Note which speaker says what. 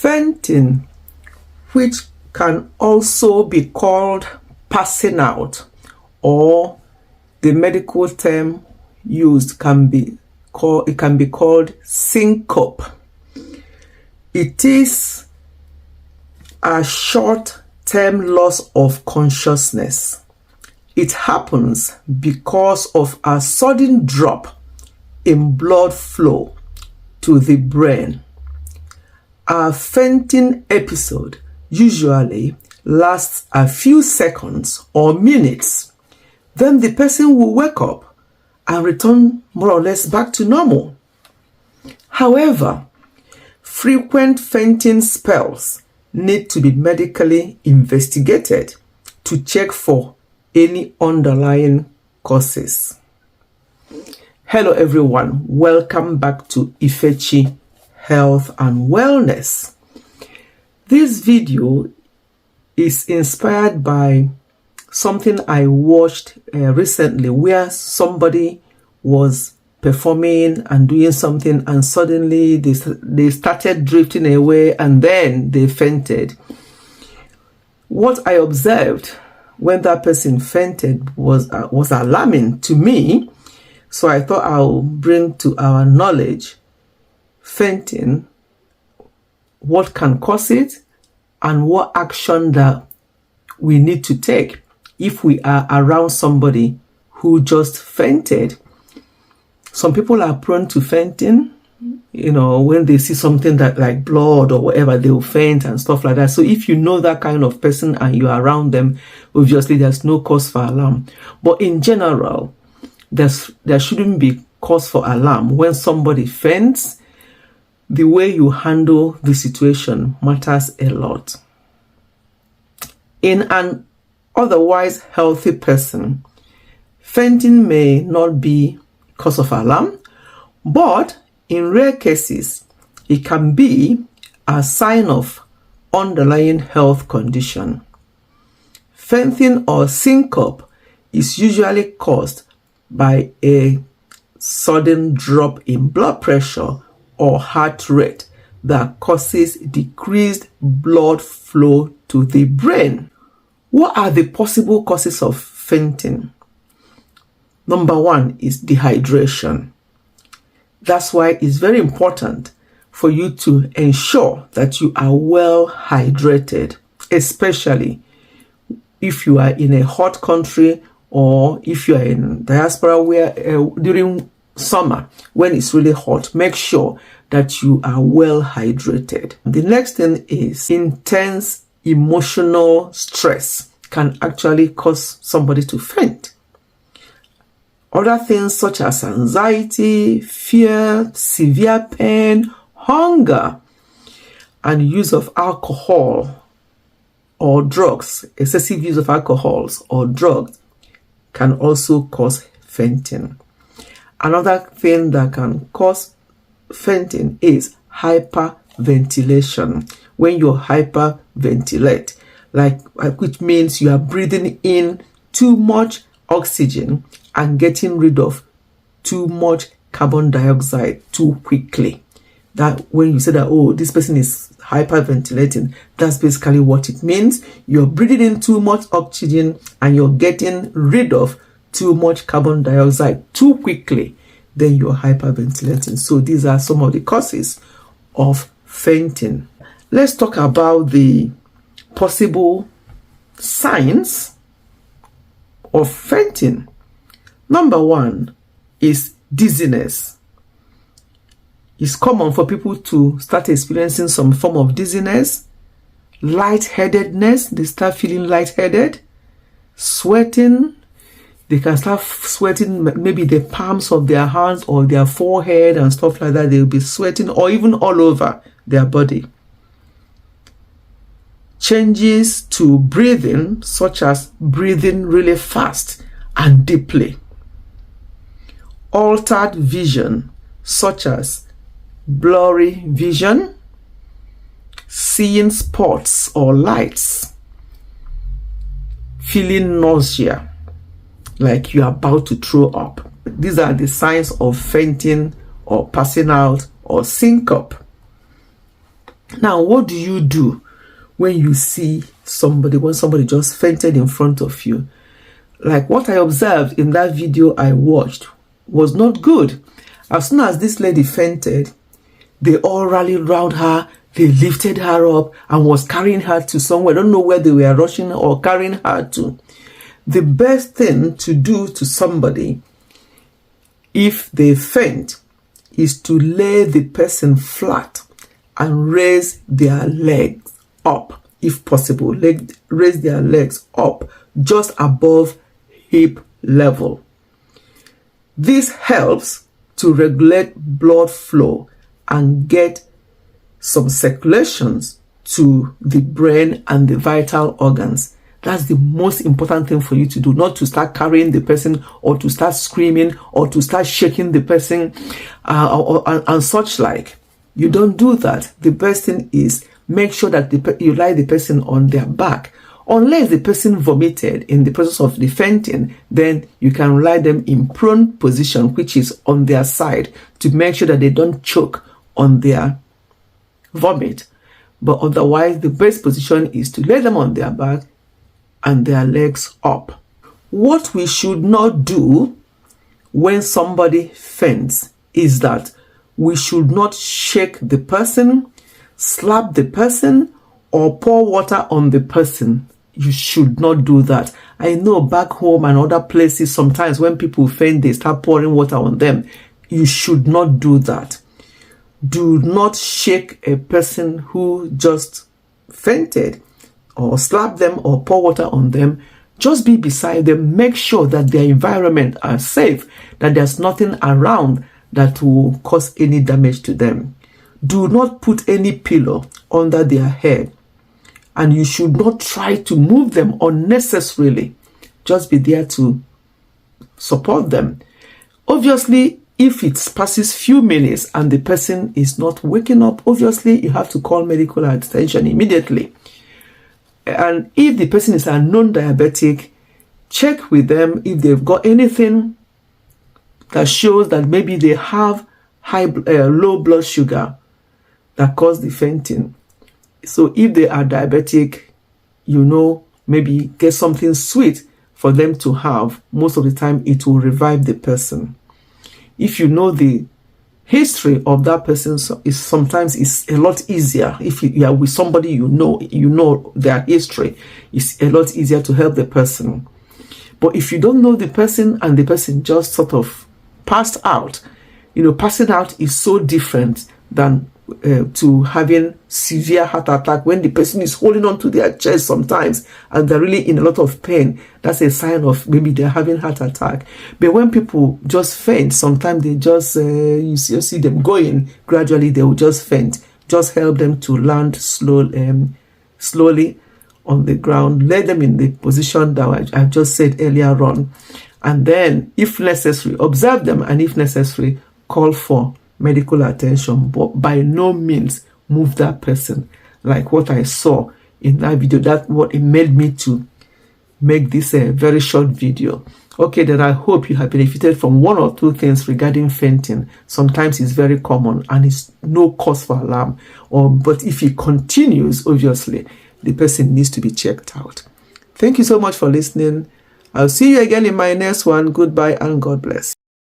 Speaker 1: Fainting, which can also be called passing out, or the medical term used can be called syncope. It is a short-term loss of consciousness. It happens because of a sudden drop in blood flow to the brain. A fainting episode usually lasts a few seconds or minutes. Then the person will wake up and return more or less back to normal. However, frequent fainting spells need to be medically investigated to check for any underlying causes. Hello everyone, welcome back to Ifechi Health and Wellness. This video is inspired by something I watched recently, where somebody was performing and doing something and suddenly they started drifting away and then they fainted. What I observed when that person fainted was alarming to me, so I thought I'll bring to our knowledge fainting, what can cause it, and what action that we need to take if we are around somebody who just fainted. Some people are prone to fainting, when they see something that like blood or whatever, they will faint and stuff like that. So if you know that kind of person and you are around them, obviously there's no cause for alarm. But in general, there shouldn't be cause for alarm when somebody faints. The way you handle the situation matters a lot. In an otherwise healthy person, fainting may not be cause of alarm, but in rare cases, it can be a sign of underlying health condition. Fainting or syncope is usually caused by a sudden drop in blood pressure or heart rate that causes decreased blood flow to the brain. What are the possible causes of fainting? Number one is dehydration. That's why it's very important for you to ensure that you are well hydrated, especially if you are in a hot country or if you are in diaspora where during summer when it's really hot. Make sure that you are well hydrated. The next thing is intense emotional stress can actually cause somebody to faint. Other things such as anxiety, fear, severe pain, hunger, and use of alcohol or drugs, excessive use of alcohols or drugs, can also cause fainting. Another thing that can cause fainting is hyperventilation. When you hyperventilate, which means you are breathing in too much oxygen and getting rid of too much carbon dioxide too quickly. That when you say that, oh, this person is hyperventilating, that's basically what it means. You're breathing in too much oxygen and you're getting rid of too much carbon dioxide too quickly, then you're hyperventilating. So these are some of the causes of fainting. Let's talk about the possible signs of fainting. Number one is dizziness. It's common for people to start experiencing some form of dizziness, lightheadedness. They start feeling lightheaded, sweating. They can start sweating maybe the palms of their hands or their forehead and stuff like that. They'll be sweating, or even all over their body. Changes to breathing, such as breathing really fast and deeply. Altered vision, such as blurry vision, seeing spots or lights, feeling nausea, like you're about to throw up. These are the signs of fainting or passing out or syncope. Now, what do you do when you see when somebody just fainted in front of you? Like what I observed in that video I watched was not good. As soon as this lady fainted, they all rallied around her. They lifted her up and was carrying her to somewhere. I don't know where they were rushing or carrying her to. The best thing to do to somebody if they faint is to lay the person flat and raise their legs up, if possible. Raise their legs up just above hip level. This helps to regulate blood flow and get some circulations to the brain and the vital organs. That's the most important thing for you to do, not to start carrying the person or to start screaming or to start shaking the person and such like. You don't do that. The best thing is make sure that you lie the person on their back. Unless the person vomited in the process of the fainting, then you can lie them in prone position, which is on their side, to make sure that they don't choke on their vomit. But otherwise, the best position is to lay them on their back and their legs up. What we should not do when somebody faints is that we should not shake the person, slap the person, or pour water on the person. You should not do that. I know back home and other places, sometimes when people faint, they start pouring water on them. You should not do that. Do not shake a person who just fainted, or slap them or pour water on them. Just be beside them. Make sure that their environment are safe, that there's nothing around that will cause any damage to them. Do not put any pillow under their head. And you should not try to move them unnecessarily. Just be there to support them. Obviously, if it passes few minutes and the person is not waking up, obviously you have to call medical attention immediately. And if the person is a non-diabetic, check with them if they've got anything that shows that maybe they have low blood sugar that caused the fainting. So if they are diabetic, maybe get something sweet for them to have. Most of the time, it will revive the person. If you know the history of that person, sometimes it's a lot easier. If you are with somebody you know their history, it's a lot easier to help the person. But if you don't know the person and the person just sort of passed out, passing out is so different than to having severe heart attack when the person is holding on to their chest sometimes and they're really in a lot of pain. That's a sign of maybe they're having heart attack. But when people just faint, sometimes they just you see them going gradually, they will just faint. Just help them to land slowly on the ground. Let them in the position that I just said earlier on, and then if necessary, observe them, and if necessary, call for medical attention, but by no means move that person like what I saw in that video. That's what it made me to make this a very short video. Okay, then I hope you have benefited from one or two things regarding fainting. Sometimes it's very common and it's no cause for alarm. But if it continues, obviously, the person needs to be checked out. Thank you so much for listening. I'll see you again in my next one. Goodbye and God bless.